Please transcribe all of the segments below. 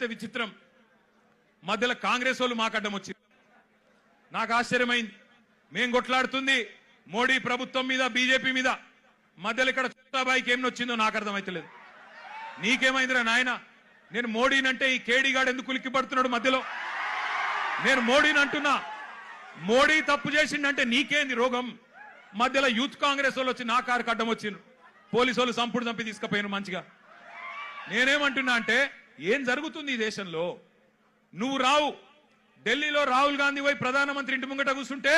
మాట్లాడితే విచిత్రం మధ్యలో కాంగ్రెస్ వాళ్ళు మాకడ్డం వచ్చింది. నాకు ఆశ్చర్యమైంది. మేం కొట్లాడుతుంది మోడీ ప్రభుత్వం మీద, బీజేపీ మీద. మధ్యలో ఇక్కడ చోటాబాయికి ఏం నొచ్చిందో నాకు అర్థమైతలేదు. నీకేమైందిరా నాయన? నేను మోడీనంటే ఈ కేడీగాడు ఎందుకు ఉలిక్కి పడుతున్నాడు మధ్యలో? నేను మోడీని అంటున్నా. మోడీ తప్పు చేసిండంటే నీకేంది రోగం? మధ్యలో యూత్ కాంగ్రెస్ వాళ్ళు వచ్చి నా కారుకి అడ్డం వచ్చిండ్రు. పోలీసు వాళ్ళు సంపుడు చంపి తీసుకుపోయాను మంచిగా. నేనేమంటున్నా అంటే ఏం జరుగుతుంది ఈ దేశంలో? నువ్వు రావు ఢిల్లీలో రాహుల్ గాంధీ పోయి ప్రధానమంత్రి ఇంటి ముంగట కూర్చుంటే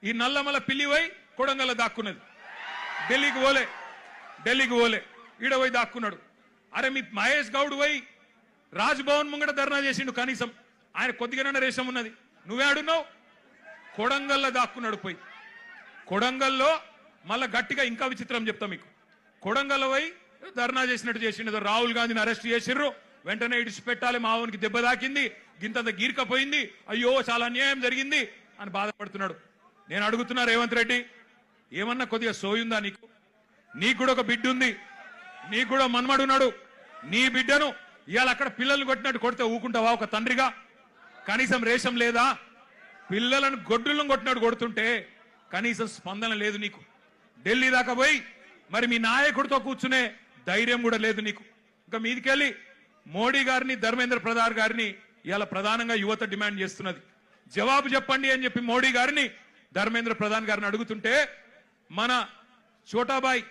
ఈ నల్లమల పిల్లి పోయి కొడంగల్లో దాక్కున్నది. ఢిల్లీకి పోలే ఈడ పోయి దాక్కున్నాడు. అరే మీ మహేష్ గౌడ్ పోయి రాజ్ భవన్ ముంగట ధర్నా చేసిండు. కనీసం ఆయన కొద్దిగానే రేషం ఉన్నది. నువ్వే అడున్నావు? కొడంగల్లో దాక్కున్నాడు. పోయి కొడంగల్లో మళ్ళా గట్టిగా ఇంకా విచిత్రం చెప్తా మీకు. కొడంగల్లో పోయి ధర్నా చేసినట్టు చేసిండు. రాహుల్ గాంధీని అరెస్ట్ చేసిర్రు. వెంటనే ఇడిచిపెట్టాలి, మావోనికి దెబ్బ తాకింది, గింతంత గీర్కపోయింది, అయ్యో చాలా అన్యాయం జరిగింది అని బాధపడుతున్నాడు. నేను అడుగుతున్నా రేవంత్ రెడ్డి, ఏమన్నా కొద్దిగా సోయుందా నీకు? నీకు కూడా ఒక బిడ్డ ఉంది, నీకు కూడా మన్మడున్నాడు. నీ బిడ్డను ఇవాళ అక్కడ పిల్లల్ని కొట్టినట్టు కొడితే ఊకుంటావా ఒక తండ్రిగా? కనీసం రేషం లేదా? పిల్లలను గొడ్డులను కొట్టినట్టు కొడుతుంటే కనీసం స్పందన లేదు నీకు. ఢిల్లీ దాకా పోయి మరి మీ నాయకుడితో కూర్చునే ధైర్యం కూడా లేదు నీకు. ఇంకా మీదికెళ్ళి మోడీ గారిని, ధర్మేంద్ర ప్రధాన్ గారిని ఇవాళ ప్రధానంగా యువత డిమాండ్ చేస్తున్నది. జవాబు చెప్పండి అని చెప్పి మోడీ గారిని, ధర్మేంద్ర ప్రధాన్ గారిని అడుగుతుంటే మన చోటాబాయ్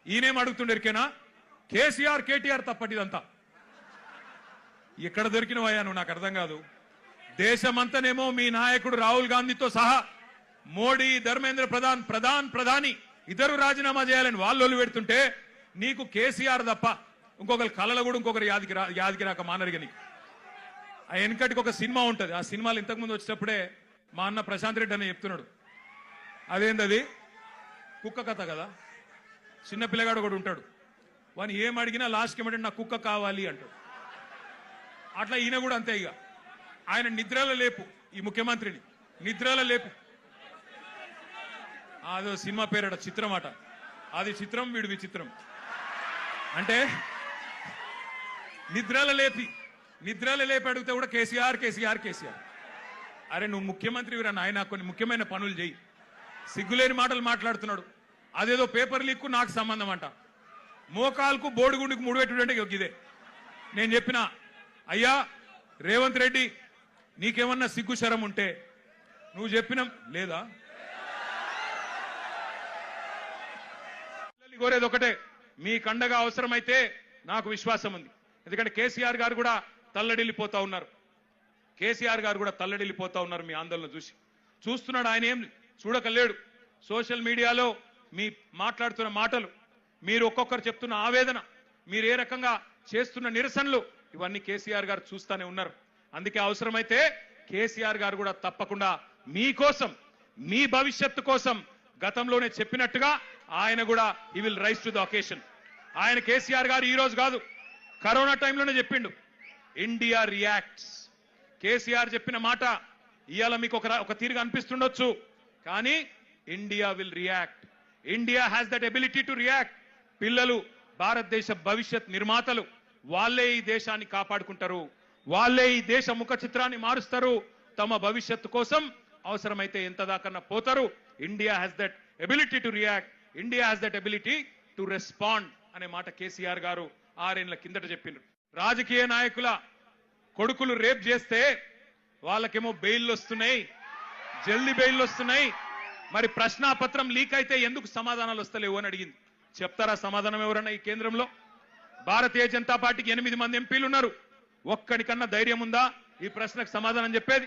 ఈయనేం అడుగుతుండేరికేనా? కేసీఆర్ కేటీఆర్ తప్పటిదంతా. ఎక్కడ దొరికినవయ్యా నువ్వు? నాకు అర్థం కాదు. దేశమంతనేమో మీ నాయకుడు రాహుల్ గాంధీతో సహా మోడీ, ధర్మేంద్ర ప్రధాని ఇద్దరు రాజీనామా చేయాలని వాళ్ళు పెడుతుంటే నీకు కేసీఆర్ తప్ప ఇంకొకరు కళలో కూడా ఇంకొకరు యాదికి మానరిగా నీకు. ఆ వెనకటికి ఒక సినిమా ఉంటుంది. ఆ సినిమాలు ఇంతకుముందు వచ్చేటప్పుడే మా అన్న ప్రశాంత్ రెడ్డి అని చెప్తున్నాడు. అదేంటది? కుక్క కథ కదా. చిన్న పిల్లగాడు కూడా ఉంటాడు, వాని ఏం అడిగినా లాస్ట్కి ఏమంటే నాకు కుక్క కావాలి అంటాడు. అట్లా ఈయన కూడా అంతే. ఇక ఆయన నిద్రలో లేపు, ఈ ముఖ్యమంత్రిని నిద్రలో లేపు. అదో సినిమా పేరట, చిత్రం అట. అది చిత్రం, వీడు విచిత్రం. అంటే నిద్రలో లేపి అడిగితే కూడా కేసీఆర్. అరే నువ్వు ముఖ్యమంత్రి వీరా నాయన, కొన్ని ముఖ్యమైన పనులు చేయి. సిగ్గులేని మాటలు మాట్లాడుతున్నాడు. అదేదో పేపర్ లీక్ నాకు సంబంధం అంట. మోకాల్కు బోడిగుండికి ముడిపెట్టుడంటే ఇదే. నేను చెప్పిన, అయ్యా రేవంత్ రెడ్డి నీకేమన్నా సిగ్గు శరం ఉంటే నువ్వు చెప్పిన లేదా? కోరేది ఒకటే, మీ కండగా అవసరమైతే నాకు విశ్వాసం ఉంది. ఎందుకంటే కేసీఆర్ గారు కూడా తల్లడిల్లిపోతా ఉన్నారు. మీ ఆందోళన చూస్తున్నాడు. ఆయన ఏం చూడకలేడు. సోషల్ మీడియాలో మీ మాట్లాడుతున్న మాటలు, మీరు ఒక్కొక్కరు చెప్తున్న ఆవేదన, మీరు ఏ రకంగా చేస్తున్న నిరసనలు, ఇవన్నీ కేసీఆర్ గారు చూస్తూనే ఉన్నారు. అందుకే అవసరమైతే కేసీఆర్ గారు కూడా తప్పకుండా మీకోసం, మీ భవిష్యత్తు కోసం గతంలోనే చెప్పినట్టుగా ఆయన కూడా he will rise to the occasion. ఆయన కేసీఆర్ గారు ఈ రోజు కాదు, కరోనా టైంలోనే చెప్పిండు, ఇండియా రియాక్ట్స్. కేసీఆర్ చెప్పిన మాట ఇవాళ మీకు ఒక తీరుగా అనిపిస్తుండొచ్చు, కానీ India will react. India has that ability to react. పిల్లలు భారతదేశ భవిష్యత్ నిర్మాతలు, వాళ్ళే ఈ దేశాన్ని కాపాడుకుంటారు, వాళ్ళే ఈ దేశ ముఖ చిత్రాన్ని మారుస్తారు. తమ భవిష్యత్తు కోసం అవసరమైతే ఎంత దాకన్నా పోతారు. India has that ability to react, India has that ability to respond అనే మాట కేసీఆర్ గారు 6 ఏళ్ల కిందట చెప్పిండ్రు. రాజకీయ నాయకుల కొడుకులు రేప్ చేస్తే వాళ్ళకేమో బెయిల్ వస్తున్నాయి, జల్దీ బెయిల్ వస్తున్నాయి. మరి ప్రశ్నాపత్రం లీక్ అయితే ఎందుకు సమాధానాలు వస్తలేవు అని అడిగింది. చెప్తారా సమాధానం ఎవరన్నా ఈ కేంద్రంలో? భారతీయ జనతా పార్టీకి 8 మంది ఎంపీలు ఉన్నారు. ఒక్కడికన్నా ధైర్యం ఉందా ఈ ప్రశ్నకు సమాధానం చెప్పేది?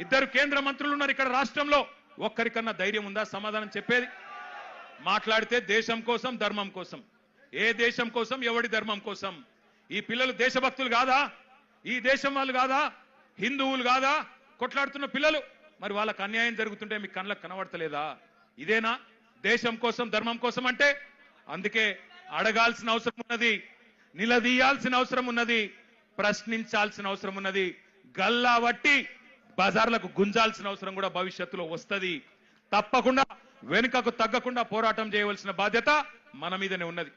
2 కేంద్ర మంత్రులు ఉన్నారు ఇక్కడ రాష్ట్రంలో. ఒక్కరికన్నా ధైర్యం ఉందా సమాధానం చెప్పేది? మాట్లాడితే దేశం కోసం, ధర్మం కోసం. ఏ దేశం కోసం, ఎవడి ధర్మం కోసం? ఈ పిల్లలు దేశభక్తులు కాదా? ఈ దేశం వాళ్ళు కాదా? హిందువులు కాదా కొట్లాడుతున్న పిల్లలు? మరి వాళ్ళకు అన్యాయం జరుగుతుంటే మీ కళ్ళకు కనబడతలేదా? ఇదేనా దేశం కోసం, ధర్మం కోసం అంటే? అందుకే అడగాల్సిన అవసరం ఉన్నది, నిలదీయాల్సిన అవసరం ఉన్నది, ప్రశ్నించాల్సిన అవసరం ఉన్నది, గల్లా వట్టి బజార్లకు గుంజాల్సిన అవసరం కూడా భవిష్యత్తులో వస్తుంది. తప్పకుండా వెనుకకు తగ్గకుండా పోరాటం చేయవలసిన బాధ్యత మన మీదనే ఉన్నది.